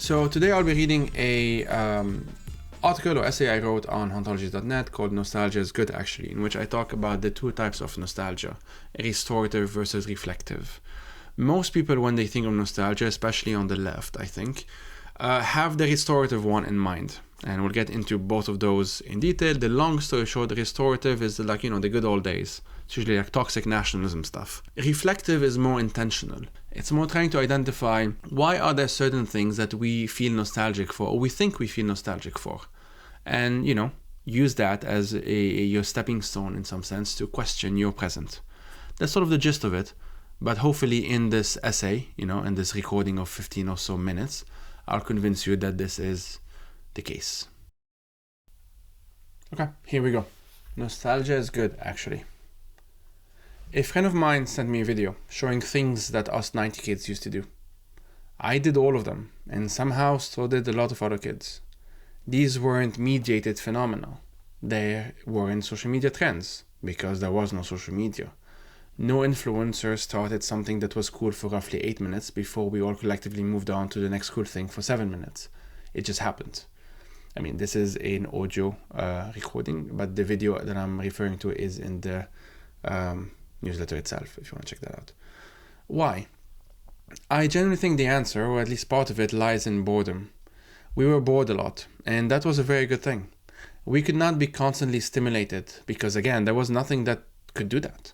So today I'll be reading a article or essay I wrote on Hauntologies.net called Nostalgia is Good, actually, in which I talk about the two types of nostalgia, restorative versus reflective. Most people, when they think of nostalgia, especially on the left, I think, have the restorative one in mind. And we'll get into both of those in detail. The long story short, the restorative is like, the good old days. It's usually like toxic nationalism stuff. Reflective is more intentional. It's more trying to identify why are there certain things that we feel nostalgic for, or we think we feel nostalgic for. And, use that as your stepping stone in some sense to question your present. That's sort of the gist of it. But hopefully in this essay, in this recording of 15 or so minutes, I'll convince you that this is the case. Okay, here we go. Nostalgia is good, actually. A friend of mine sent me a video showing things that us 90 kids used to do. I did all of them, and somehow so did a lot of other kids. These weren't mediated phenomena. They weren't social media trends, because there was no social media. No influencer started something that was cool for roughly 8 minutes before we all collectively moved on to the next cool thing for 7 minutes. It just happened. I mean, this is an audio recording, but the video that I'm referring to is in the newsletter itself, if you want to check that out. Why? I genuinely think the answer, or at least part of it, lies in boredom. We were bored a lot, and that was a very good thing. We could not be constantly stimulated, because again, there was nothing that could do that.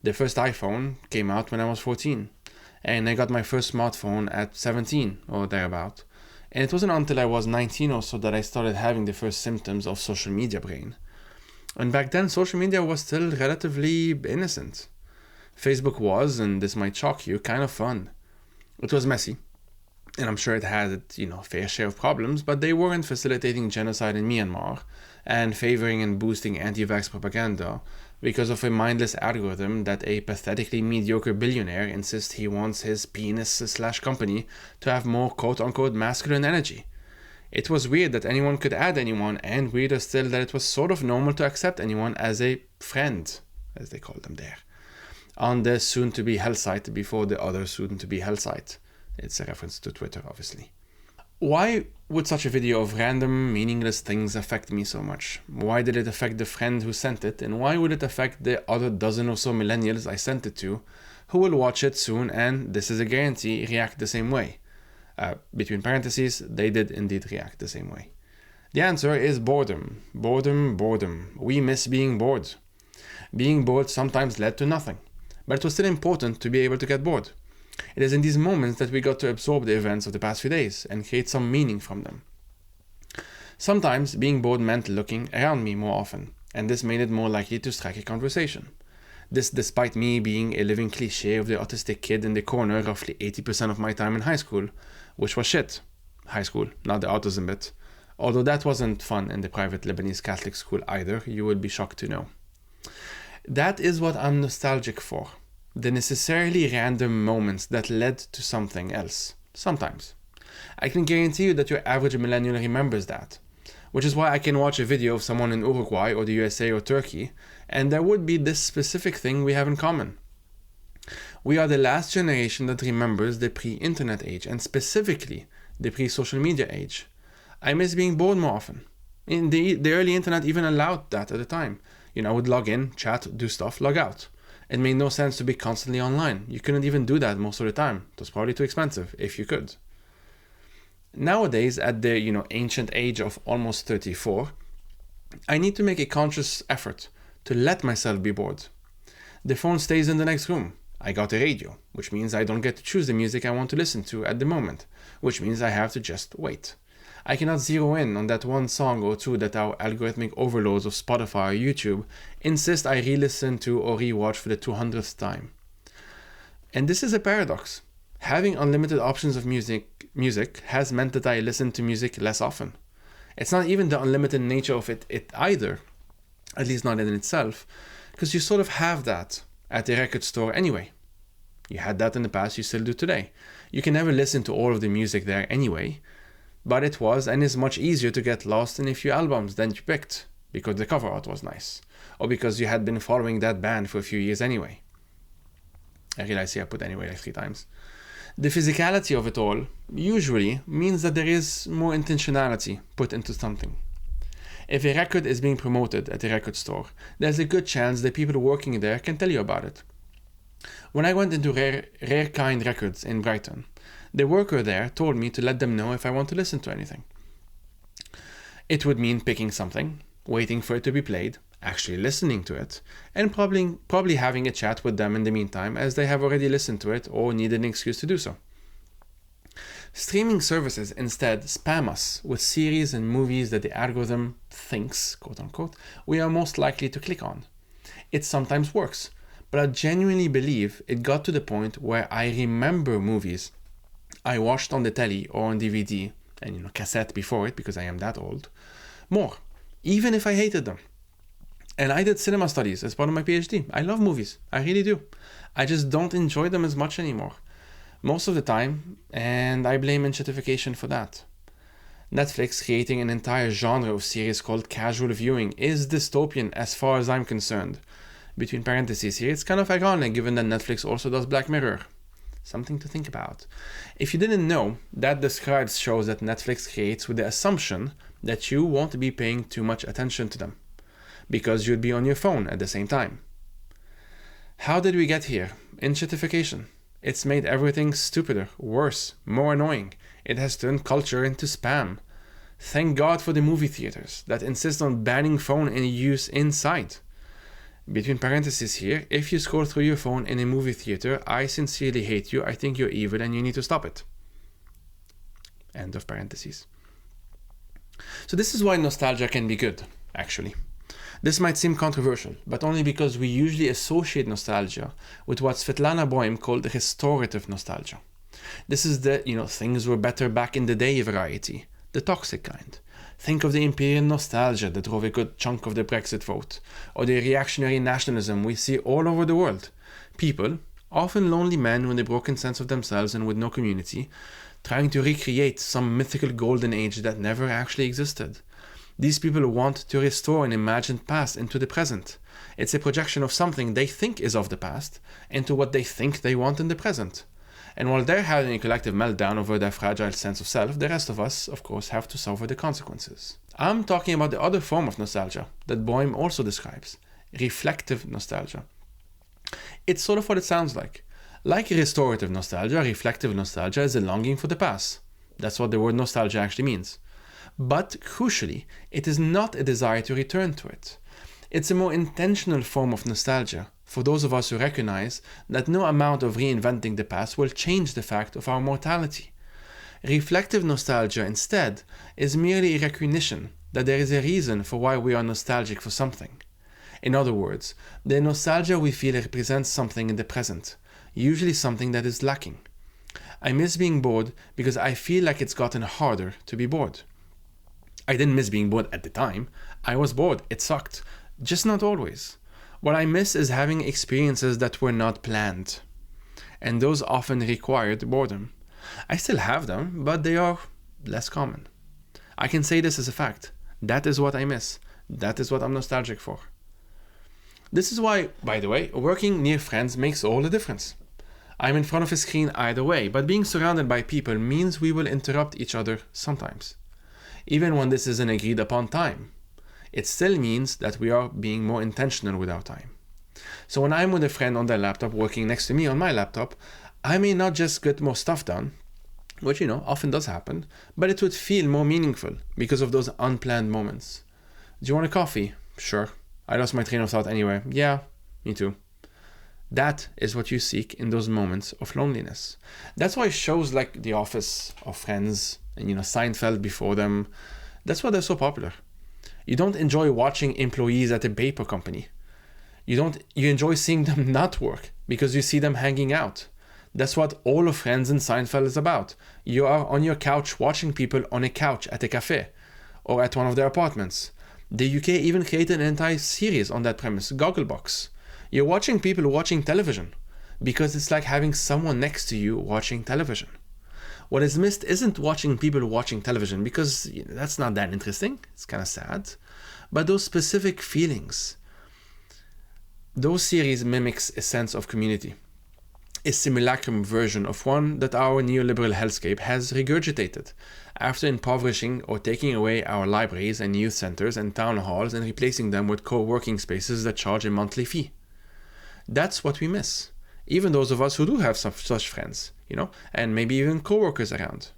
The first iPhone came out when I was 14, and I got my first smartphone at 17 or thereabout. And it wasn't until I was 19 or so that I started having the first symptoms of social media brain. And back then, social media was still relatively innocent. Facebook was, and this might shock you, kind of fun. It was messy, and I'm sure it had, fair share of problems, but they weren't facilitating genocide in Myanmar and favoring and boosting anti-vax propaganda because of a mindless algorithm that a pathetically mediocre billionaire insists he wants his penis/company to have more quote-unquote masculine energy. It was weird that anyone could add anyone, and weirder still that it was sort of normal to accept anyone as a friend, as they called them there, on the soon-to-be hell site before the other soon-to-be hell site. It's a reference to Twitter, obviously. Why would such a video of random, meaningless things affect me so much? Why did it affect the friend who sent it, and why would it affect the other dozen or so millennials I sent it to, who will watch it soon and, this is a guarantee, react the same way? Between parentheses, they did indeed react the same way. The answer is boredom. Boredom. We miss being bored. Being bored sometimes led to nothing, but it was still important to be able to get bored. It is in these moments that we got to absorb the events of the past few days and create some meaning from them. Sometimes being bored meant looking around me more often, and this made it more likely to strike a conversation. This despite me being a living cliché of the autistic kid in the corner roughly 80% of my time in high school, which was shit. High school, not the autism bit. Although that wasn't fun in the private Lebanese Catholic school either, you would be shocked to know. That is what I'm nostalgic for. The necessarily random moments that led to something else. Sometimes. I can guarantee you that your average millennial remembers that. Which is why I can watch a video of someone in Uruguay or the USA or Turkey, and there would be this specific thing we have in common. We are the last generation that remembers the pre-internet age, and specifically the pre-social media age. I miss being bored more often. In the early internet even allowed that at the time. I would log in, chat, do stuff, log out. It made no sense to be constantly online. You couldn't even do that most of the time. It was probably too expensive, if you could. Nowadays, at the ancient age of almost 34, I need to make a conscious effort to let myself be bored. The phone stays in the next room. I got a radio, which means I don't get to choose the music I want to listen to at the moment, which means I have to just wait. I cannot zero in on that one song or two that our algorithmic overloads of Spotify or YouTube insist I re-listen to or re-watch for the 200th time. And this is a paradox. Having unlimited options of music has meant that I listen to music less often. It's not even the unlimited nature of it either, at least not in itself, because you sort of have that at the record store anyway. You had that in the past, you still do today. You can never listen to all of the music there anyway, but it was and is much easier to get lost in a few albums than you picked, because the cover art was nice, or because you had been following that band for a few years anyway. I realize I put anyway like 3 times. The physicality of it all usually means that there is more intentionality put into something. If a record is being promoted at a record store, there's a good chance the people working there can tell you about it. When I went into Rare Kind Records in Brighton, the worker there told me to let them know if I want to listen to anything. It would mean picking something, waiting for it to be played, actually listening to it, and probably having a chat with them in the meantime, as they have already listened to it or need an excuse to do so. Streaming services instead spam us with series and movies that the algorithm thinks, quote unquote, we are most likely to click on. It sometimes works, but I genuinely believe it got to the point where I remember movies I watched on the telly or on DVD, and cassette before it, because I am that old, more, even if I hated them. And I did cinema studies as part of my PhD. I love movies. I really do. I just don't enjoy them as much anymore. Most of the time, and I blame enshittification for that. Netflix creating an entire genre of series called casual viewing is dystopian as far as I'm concerned. Between parentheses here, it's kind of ironic given that Netflix also does Black Mirror. Something to think about. If you didn't know, that describes shows that Netflix creates with the assumption that you won't be paying too much attention to them, because you'd be on your phone at the same time. How did we get here? Enshittification. It's made everything stupider, worse, more annoying. It has turned culture into spam. Thank God for the movie theaters that insist on banning phone use inside. Between parentheses here, if you scroll through your phone in a movie theater, I sincerely hate you, I think you're evil and you need to stop it. End of parentheses. So this is why nostalgia can be good, actually. This might seem controversial, but only because we usually associate nostalgia with what Svetlana Boym called restorative nostalgia. This is the, things were better back in the day variety, the toxic kind. Think of the imperial nostalgia that drove a good chunk of the Brexit vote, or the reactionary nationalism we see all over the world. People, often lonely men with a broken sense of themselves and with no community, trying to recreate some mythical golden age that never actually existed. These people want to restore an imagined past into the present. It's a projection of something they think is of the past into what they think they want in the present. And while they're having a collective meltdown over their fragile sense of self, the rest of us, of course, have to suffer the consequences. I'm talking about the other form of nostalgia that Boym also describes, reflective nostalgia. It's sort of what it sounds like. Like restorative nostalgia, reflective nostalgia is a longing for the past. That's what the word nostalgia actually means. But crucially, it is not a desire to return to it. It's a more intentional form of nostalgia for those of us who recognize that no amount of reinventing the past will change the fact of our mortality. Reflective nostalgia, instead, is merely a recognition that there is a reason for why we are nostalgic for something. In other words, the nostalgia we feel represents something in the present, usually something that is lacking. I miss being bored because I feel like it's gotten harder to be bored. I didn't miss being bored at the time. I was bored. It sucked. Just not always. What I miss is having experiences that were not planned. And those often required boredom. I still have them, but they are less common. I can say this as a fact. That is what I miss. That is what I'm nostalgic for. This is why, by the way, working near friends makes all the difference. I'm in front of a screen either way, but being surrounded by people means we will interrupt each other sometimes. Even when this is an agreed upon time, it still means that we are being more intentional with our time. So when I'm with a friend on their laptop working next to me on my laptop, I may not just get more stuff done, which often does happen, but it would feel more meaningful because of those unplanned moments. Do you want a coffee? Sure. I lost my train of thought anyway. Yeah, me too. That is what you seek in those moments of loneliness. That's why shows like The Office or Friends and Seinfeld before them, that's why they're so popular. You don't enjoy watching employees at a paper company. You enjoy seeing them not work because you see them hanging out. That's what all of Friends and Seinfeld is about. You are on your couch watching people on a couch at a cafe or at one of their apartments. The UK even created an entire series on that premise, Gogglebox. You're watching people watching television because it's like having someone next to you watching television. What is missed isn't watching people watching television because that's not that interesting. It's kind of sad. But those specific feelings, those series mimics a sense of community. a simulacrum version of one that our neoliberal hellscape has regurgitated, after impoverishing or taking away our libraries and youth centers and town halls and replacing them with co-working spaces that charge a monthly fee. That's what we miss, even those of us who do have such friends, and maybe even co-workers around.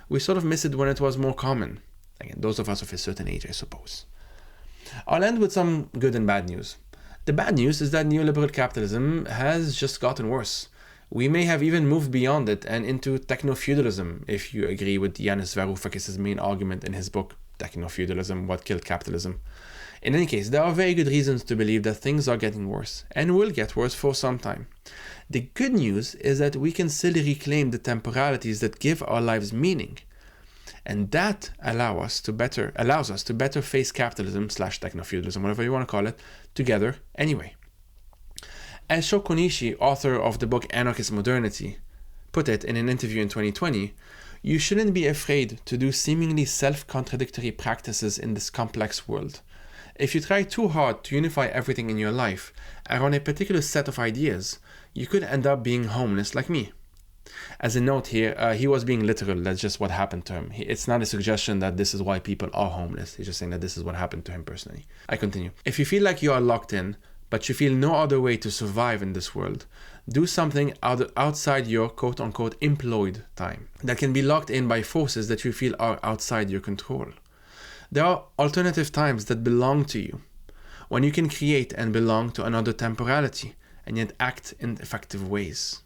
We sort of miss it when it was more common. Again, those of us of a certain age, I suppose. I'll end with some good and bad news. The bad news is that neoliberal capitalism has just gotten worse. We may have even moved beyond it and into techno-feudalism, if you agree with Yanis Varoufakis' main argument in his book, Techno-Feudalism, What Killed Capitalism. In any case, there are very good reasons to believe that things are getting worse, and will get worse for some time. The good news is that we can still reclaim the temporalities that give our lives meaning. And that allows us to better face capitalism / techno-feudalism, whatever you want to call it, together anyway. As Sho Konishi, author of the book Anarchist Modernity, put it in an interview in 2020, you shouldn't be afraid to do seemingly self-contradictory practices in this complex world. If you try too hard to unify everything in your life around a particular set of ideas, you could end up being homeless like me. As a note here, he was being literal. That's just what happened to him. It's not a suggestion that this is why people are homeless. He's just saying that this is what happened to him personally. I continue. If you feel like you are locked in, but you feel no other way to survive in this world, do something outside your quote-unquote employed time that can be locked in by forces that you feel are outside your control. There are alternative times that belong to you, when you can create and belong to another temporality and yet act in effective ways.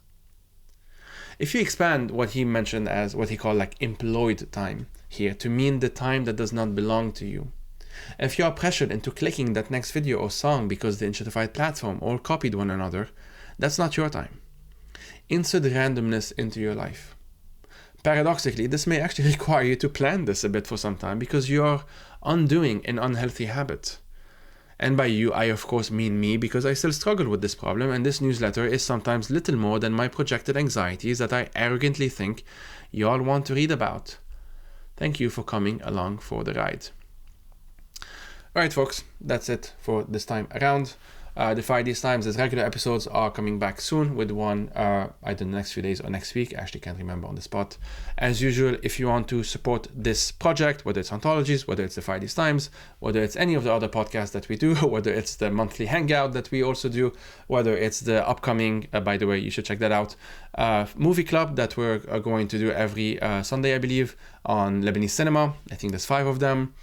If you expand what he mentioned as what he called employed time here to mean the time that does not belong to you, if you are pressured into clicking that next video or song because the identified platform all copied one another, that's not your time. Insert randomness into your life. Paradoxically, this may actually require you to plan this a bit for some time because you are undoing an unhealthy habit. And by you, I of course mean me, because I still struggle with this problem, and this newsletter is sometimes little more than my projected anxieties that I arrogantly think y'all want to read about. Thank you for coming along for the ride. Alright folks, that's it for this time around. Defy these times, as regular episodes are coming back soon with one either the next few days or next week. I actually can't remember on the spot. As usual, if you want to support this project, whether it's Hauntologies, whether it's Defy these times, whether it's any of the other podcasts that we do, whether it's the monthly hangout that we also do, whether it's the upcoming, by the way, you should check that out, movie club that we're going to do every Sunday, I believe, on Lebanese cinema. I think there's 5 of them.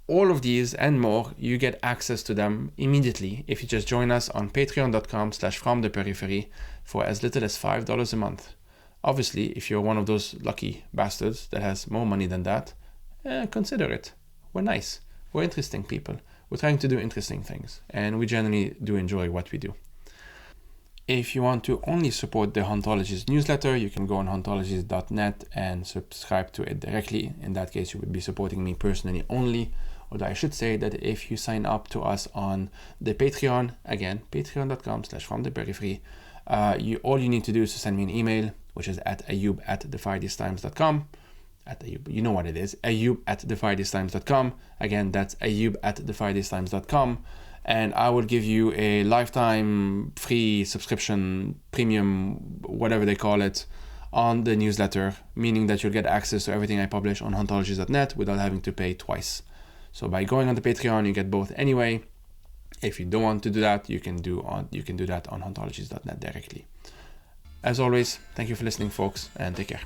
All of these and more, you get access to them immediately if you just join us on patreon.com/fromtheperiphery for as little as $5 a month. Obviously, if you're one of those lucky bastards that has more money than that, consider it. We're nice. We're interesting people. We're trying to do interesting things, and we generally do enjoy what we do. If you want to only support the Hauntologies newsletter, you can go on hauntologies.net and subscribe to it directly. In that case, you would be supporting me personally only. Although I should say that if you sign up to us on the Patreon, again, patreon.com/fromtheperiphery, all you need to do is to send me an email, which is at ayoub@defythestimes.com. At Ayoub, you know what it is, ayoub@defythestimes.com. Again, that's ayoub@defythestimes.com. And I will give you a lifetime free subscription, premium, whatever they call it, on the newsletter, meaning that you'll get access to everything I publish on hauntologies.net without having to pay twice. So by going on the Patreon, you get both anyway. If you don't want to do that, you can do that on hauntologies.net directly. As always, thank you for listening, folks, and take care.